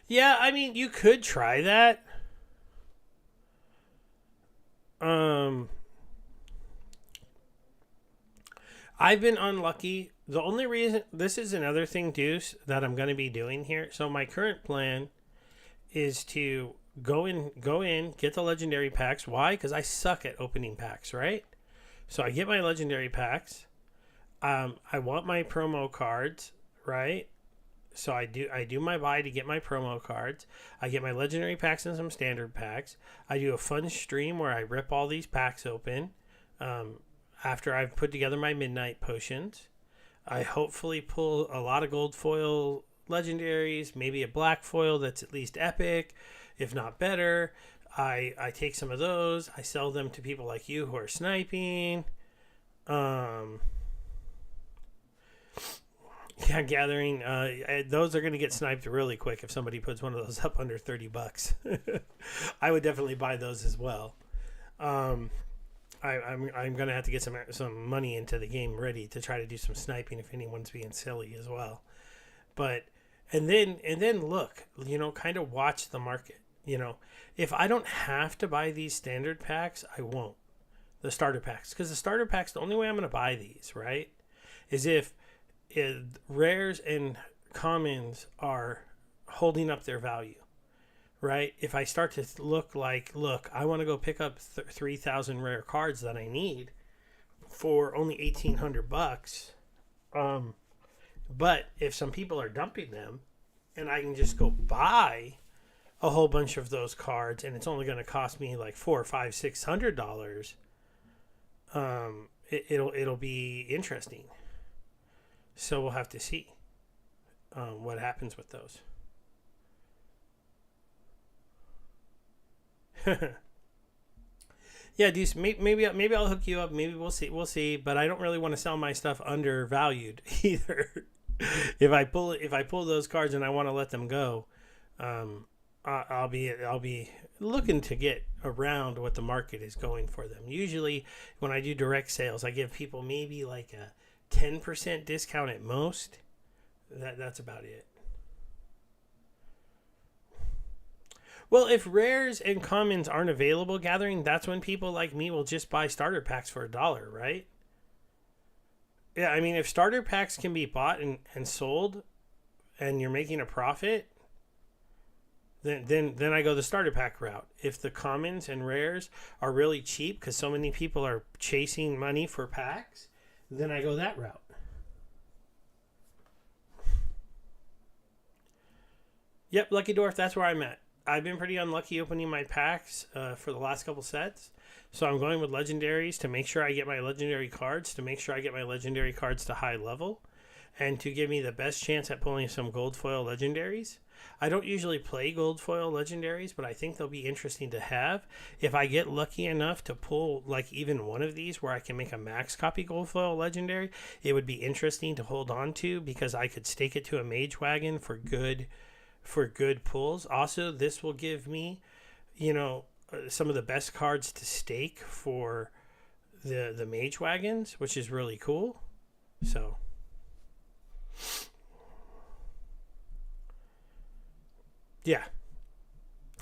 S1: Yeah, I mean, you could try that. I've been unlucky. The only reason, this is another thing, Deuce, that I'm going to be doing here. So my current plan is to go in, get the legendary packs. Why? Because I suck at opening packs, right? So I get my legendary packs. I want my promo cards, right? So I do my buy to get my promo cards. I get my legendary packs and some standard packs. I do a fun stream where I rip all these packs open. After I've put together my midnight potions, I hopefully pull a lot of gold foil legendaries, maybe a black foil that's at least epic, if not better. I take some of those. I sell them to people like you who are sniping. Yeah, gathering. Those are going to get sniped really quick if somebody puts one of those up under $30. I would definitely buy those as well. Um, I'm going to have to get some money into the game ready to try to do some sniping if anyone's being silly as well. But and then look, kind of watch the market. If I don't have to buy these standard packs, I won't. The starter packs, because the starter packs, the only way I'm going to buy these, right, is if rares and commons are holding up their value, right? If I start to look, I want to go pick up 3,000 rare cards that I need for only $1,800. But if some people are dumping them, and I can just go buy a whole bunch of those cards, and it's only going to cost me like $400, $500, $600. It'll be interesting. So we'll have to see what happens with those. Yeah, Deuce, maybe I'll hook you up. Maybe we'll see. But I don't really want to sell my stuff undervalued either. If I pull those cards and I want to let them go, I'll be looking to get around what the market is going for them. Usually, when I do direct sales, I give people maybe like a 10% discount at most. That's about it. Well, if rares and commons aren't available gathering, that's when people like me will just buy starter packs for $1, right? Yeah, I mean, if starter packs can be bought and sold and you're making a profit, then I go the starter pack route. If the commons and rares are really cheap because so many people are chasing money for packs, then I go that route. Yep, Lucky Dwarf, that's where I'm at. I've been pretty unlucky opening my packs for the last couple sets. So I'm going with legendaries to make sure I get my legendary cards, to make sure I get my legendary cards to high level, and to give me the best chance at pulling some gold foil legendaries. I don't usually play gold foil legendaries, but I think they'll be interesting to have. If I get lucky enough to pull like even one of these where I can make a max copy gold foil legendary, it would be interesting to hold on to because I could stake it to a mage wagon for good pulls. Also, this will give me, some of the best cards to stake for the mage wagons, which is really cool. So yeah,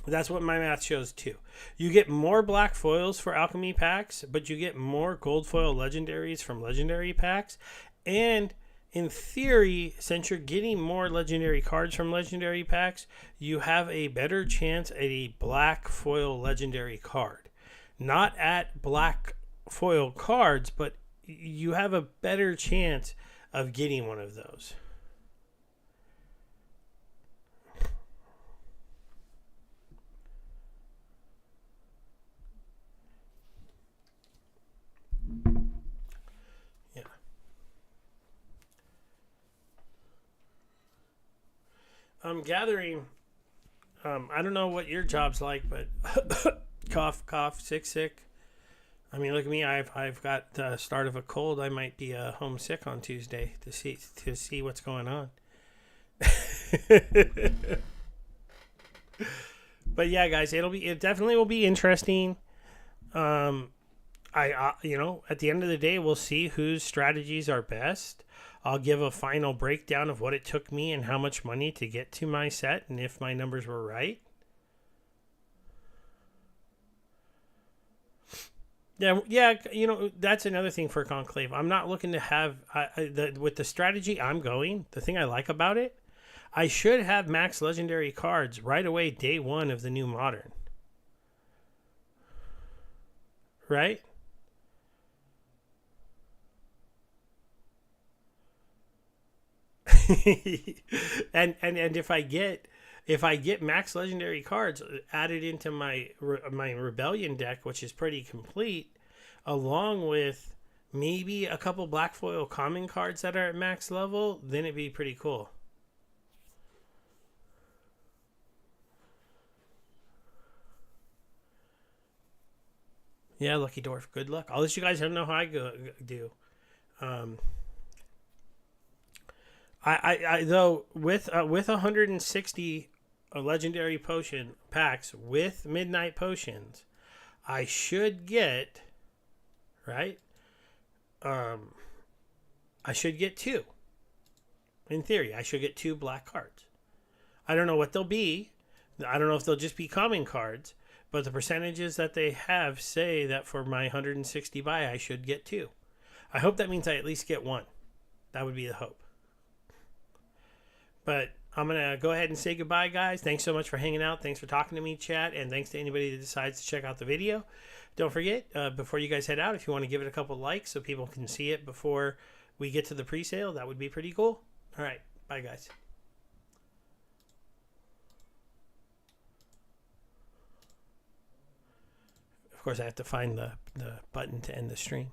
S1: that's what my math shows too. You get more black foils for alchemy packs, but you get more gold foil legendaries from legendary packs. And in theory, since you're getting more legendary cards from legendary packs, you have a better chance at a black foil legendary card. Not at black foil cards, but you have a better chance of getting one of those. Gathering, I don't know what your job's like, but cough, sick. I mean, look at me. I've got the start of a cold. I might be homesick on Tuesday to see what's going on. But yeah, guys, it definitely will be interesting. At the end of the day, we'll see whose strategies are best. I'll give a final breakdown of what it took me and how much money to get to my set and if my numbers were right. Yeah, that's another thing for Conclave. I'm not looking to have, with the strategy I'm going, the thing I like about it, I should have max legendary cards right away day one of the new Modern. Right? and if I get max legendary cards added into my rebellion deck, which is pretty complete, along with maybe a couple black foil common cards that are at max level, then it'd be pretty cool. Yeah, Lucky Dwarf, good luck. I'll let you guys know how I do. Though with 160 legendary potion packs with midnight potions, I should get right. I should get two. In theory, I should get two black cards. I don't know what they'll be. I don't know if they'll just be common cards, but the percentages that they have say that for my 160 buy, I should get two. I hope that means I at least get one. That would be the hope. But I'm going to go ahead and say goodbye, guys. Thanks so much for hanging out. Thanks for talking to me, chat. And thanks to anybody that decides to check out the video. Don't forget, before you guys head out, if you want to give it a couple likes so people can see it before we get to the pre-sale, that would be pretty cool. All right. Bye, guys. Of course, I have to find the button to end the stream.